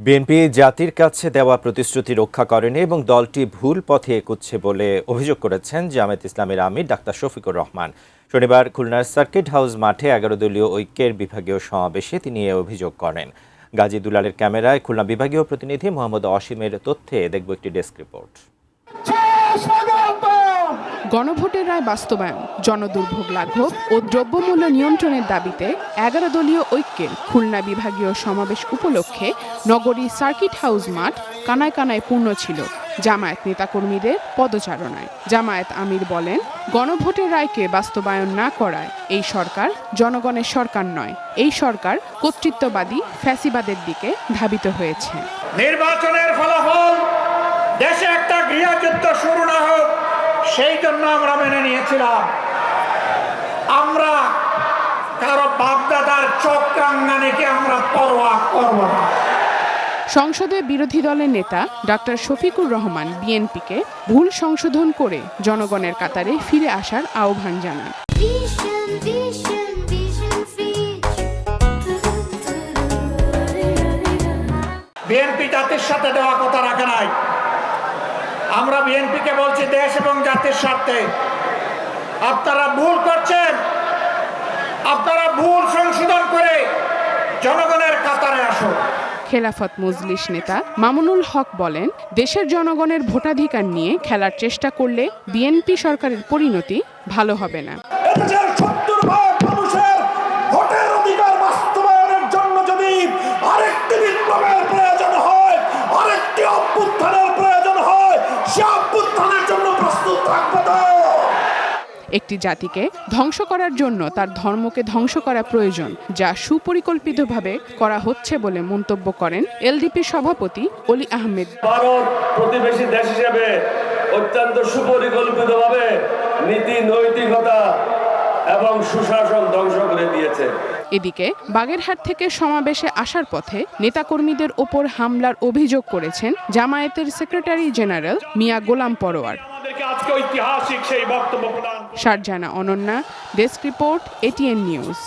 BNP জাতির কাছে দেওয়া প্রতিশ্রুতি রক্ষা করেনি এবং দলটি ভুল পথে এগোচ্ছে বলে অভিযোগ করেছেন জামায়াত ইসলামের আমির ডাক্তার শফিকুর রহমান। শনিবার খুলনার সার্কিট হাউস মাঠে 11 দলীয় ঐক্যের বিভাগীয় সমাবেশে তিনি এ অভিযোগ করেন। গাজী দুলালের ক্যামেরায় খুলনা বিভাগীয় প্রতিনিধি মোহাম্মদ অসীমের তথ্যে দেখব একটি ডেস্ক রিপোর্ট। গণভোটের রায় বাস্তবায়ন, জনদুর্ভোগ লাঘব ও দ্রব্যমূল্য নিয়ন্ত্রণের দাবিতে 11 দলীয় ঐক্যের খুলনা বিভাগীয় সমাবেশ উপলক্ষে নগরীর সার্কিট হাউস মাঠ কানায় কানায় পূর্ণ ছিল জামায়াত নেতাকর্মীদের পদচারণায়। জামায়াত আমির বলেন, গণভোটের রায়কে বাস্তবায়ন না করায় এই সরকার জনগণের সরকার নয়, এই সরকার কর্তৃত্ববাদী ফ্যাসিবাদের দিকে ধাবিত হয়েছে। নির্বাচনের ফলাফল দেশে একটা গৃহযুদ্ধ শুরু না হোক সেই জন্য আমরা মেনে নিয়েছিলাম। আমরা কারো বাপদাদার চক্রাঙ্গানিকে আমরা পরোয়া করব না। সংসদে বিরোধী দলের নেতা ডাক্তার শফিকুর রহমান বিএনপিকে ভুল সংশোধন করে জনগণের কাতারে ফিরে আসার আহ্বান জানান। বিএনপি জাতির সাথে দেওয়া কথা রাখে নাই। আমরা বিএনপিকে বলছি, দেশ এবং জাতির স্বার্থে আপনারা ভুল করছেন, আপনারা ভুল সংশোধন করে জনগণের কাতারে আসুন। খেলাফত মজলিস নেতা মামুনুল হক বলেন, দেশের জনগণের ভোটাধিকার নিয়ে খেলার চেষ্টা করলে বিএনপি সরকারের পরিণতি ভালো হবে না। আরেকটি বিপ্লবের প্রয়োজন হয়, আরেকটি অভ্যুত্থানের প্রয়োজন হয়, সে অভ্যুত্থানের জন্য প্রস্তুত থাকবে তো। একটি জাতিকে ধ্বংস করার জন্য তার ধর্মকে ধ্বংস করা প্রয়োজন, যা সুপরিকল্পিতভাবে করা হচ্ছে বলে মন্তব্য করেন এলডিপি সভাপতি অলি আহমেদ। ভারত প্রতিবেশী দেশ হিসেবে অত্যন্ত সুপরিকল্পিতভাবে নীতি, নৈতিকতা এবং সুশাসন ধ্বংস করে দিয়েছে। এদিকে বাগেরহাট থেকে সমাবেশে আসার পথে নেতাকর্মীদের ওপর হামলার অভিযোগ করেছেন জামায়াতের সেক্রেটারি জেনারেল মিয়া গোলাম পরোয়ার। আজকে ঐতিহাসিক সেই বক্তব্য প্রদান। Sharjana Ananya, desk report, ATN news.